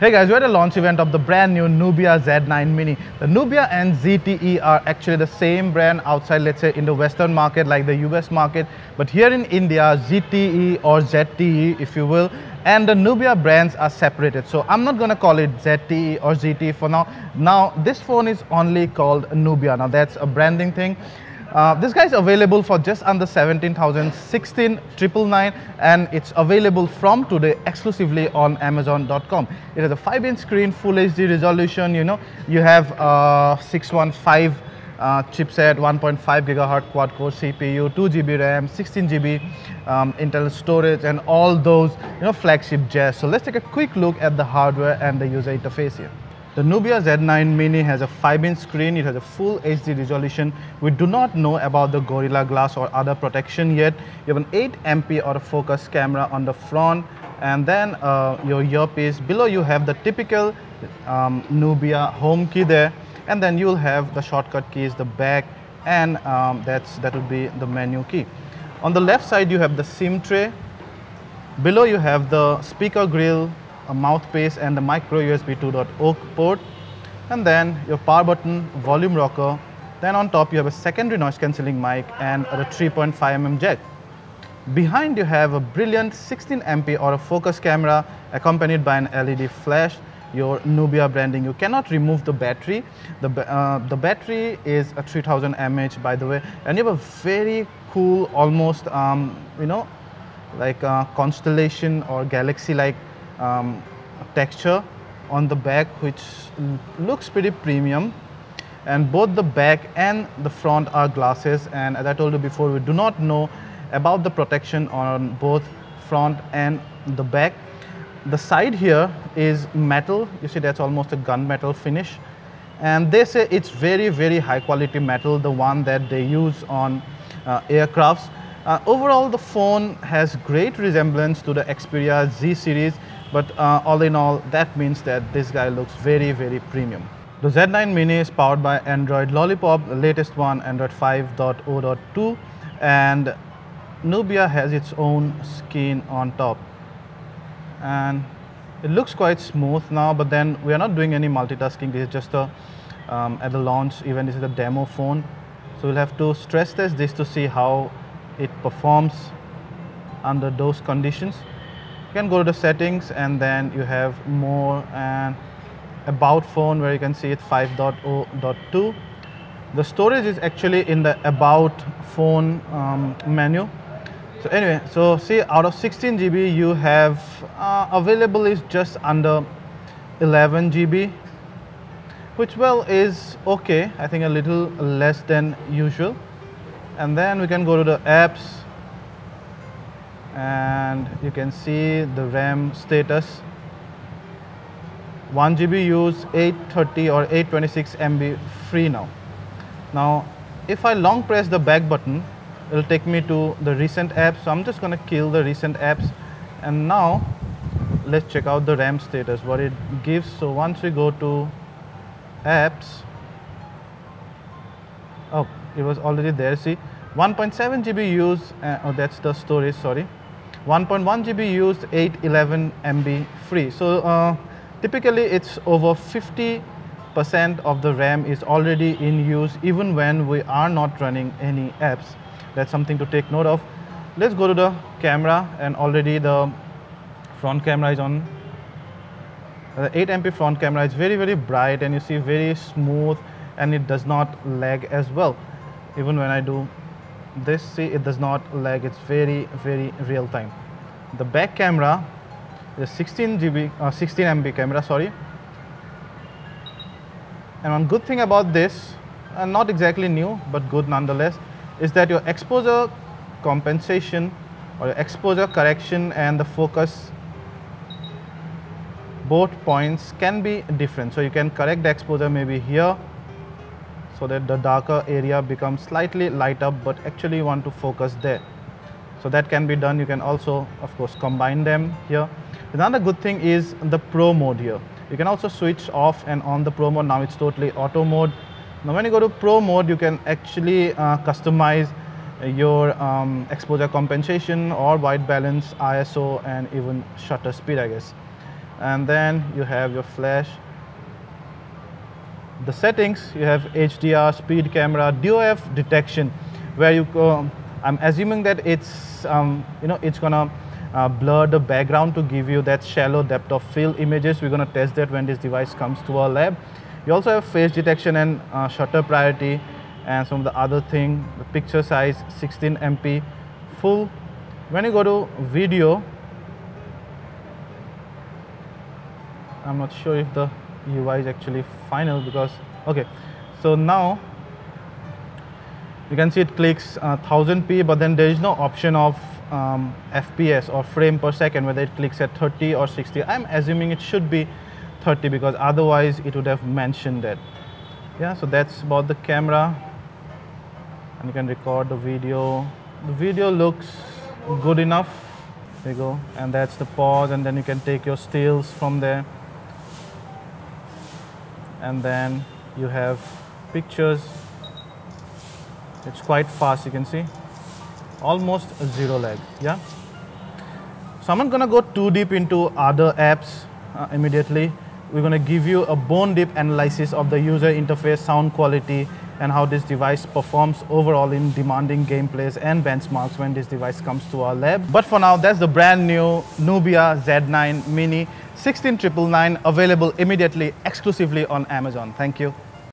Hey guys, we're at a launch event of the brand new Nubia Z9 Mini. The Nubia N ZTE are actually the same brand outside, let's say, in the Western market, like the US market. But here in India, ZTE or ZTE, if you will, and the Nubia brands are separated. So I'm not gonna call it ZTE or ZTE for now. Now, this phone is only called Nubia. Now, that's a branding thing. This guy is available for just under 17,000, 16,999, and it's available from today exclusively on Amazon.com. It has a 5-inch screen, Full HD resolution. You have 615 chipset, 1.5 gigahertz quad-core CPU, 2 GB RAM, 16 GB internal storage, and all those flagship jazz. So let's take a quick look at the hardware and the user interface here. The Nubia Z9 Mini has a 5-inch screen. It has a full HD resolution. We do not know about the Gorilla Glass or other protection yet. You have an 8MP autofocus camera on the front, and then your earpiece. Below you have the typical Nubia home key there, and then you'll have the shortcut keys, the back, and that would be the menu key. On the left side you have the SIM tray. Below you have the speaker grill, a mouthpiece, and the micro USB 2.0 port, and then your power button, volume rocker. Then on top you have a secondary noise cancelling mic and a 3.5mm jack. Behind you have a brilliant 16MP autofocus camera accompanied by an LED flash, your Nubia branding. You cannot remove the battery. The battery is a 3000 mAh, by the way, and you have a very cool, almost like a constellation or galaxy like texture on the back, which looks pretty premium. And both the back and the front are glasses, and as I told you before, we do not know about the protection on both front and the back. The side here is metal. You see, that's almost a gunmetal finish, and they say it's very high quality metal, the one that they use on aircrafts. Overall, the phone has great resemblance to the Xperia Z series, but all in all, that means that this guy looks very premium. The Z9 Mini is powered by Android Lollipop, the latest one, Android 5.0.2, and Nubia has its own skin on top. And it looks quite smooth now, but then we are not doing any multitasking. This is just at the launch event, this is a demo phone. So we'll have to stress test this to see how it performs under those conditions. You can go to the settings, and then you have more and about phone, where you can see it 5.0.2. The storage is actually in the about phone menu. So anyway, so see, out of 16 GB you have available is just under 11 GB, which is okay. I think a little less than usual. And then we can go to the apps, and you can see the RAM status. 1 GB used, 830 or 826 MB free now. Now, if I long press the back button, it will take me to the recent apps. So I'm just going to kill the recent apps. And now, let's check out the RAM status, what it gives. So once we go to apps, oh, it was already there. See, 1.7 GB used, oh, that's the storage, sorry. 1.1 GB used, 811 MB free. So typically it's over 50% of the RAM is already in use, even when we are not running any apps. That's something to take note of. Let's go to the camera, and already the front camera is on. The 8MP front camera is very bright, and you see very smooth, and it does not lag as well. Even when I do this, see, it does not lag. It's very real time. The back camera is 16 MP camera, sorry. And one good thing about this, not exactly new but good nonetheless, is that your exposure compensation or your exposure correction and the focus, both points can be different. So you can correct the exposure maybe here, so that the darker area becomes slightly light up, but actually you want to focus there. So that can be done. You can also, of course, combine them here. Another good thing is the Pro mode here. You can also switch off and on the Pro mode. Now it's totally auto mode. Now when you go to Pro mode, you can actually customize your exposure compensation or white balance, ISO, and even shutter speed, I guess. and then you have your flash. The settings, you have HDR, speed camera, DOF detection, where you go. I'm assuming that it's it's gonna blur the background to give you that shallow depth of field images. We're gonna test that when this device comes to our lab. You also have face detection and shutter priority, and some of the other thing. The picture size 16 MP, full. When you go to video, I'm not sure if the UI is actually final because okay. So now you can see it clicks 1000p, but then there is no option of FPS or frame per second, whether it clicks at 30 or 60. I'm assuming it should be 30 because otherwise it would have mentioned that. Yeah, so that's about the camera, and you can record the video. The video looks good enough. There you go, and that's the pause, and then you can take your stills from there, and then you have pictures. It's quite fast, you can see, almost zero lag. Yeah, so I'm not gonna go too deep into other apps immediately. We're gonna give you a bone deep analysis of the user interface, sound quality, and how this device performs overall in demanding gameplays and benchmarks when this device comes to our lab. But for now, that's the brand new Nubia Z9 Mini 16999, available immediately exclusively on Amazon. Thank you.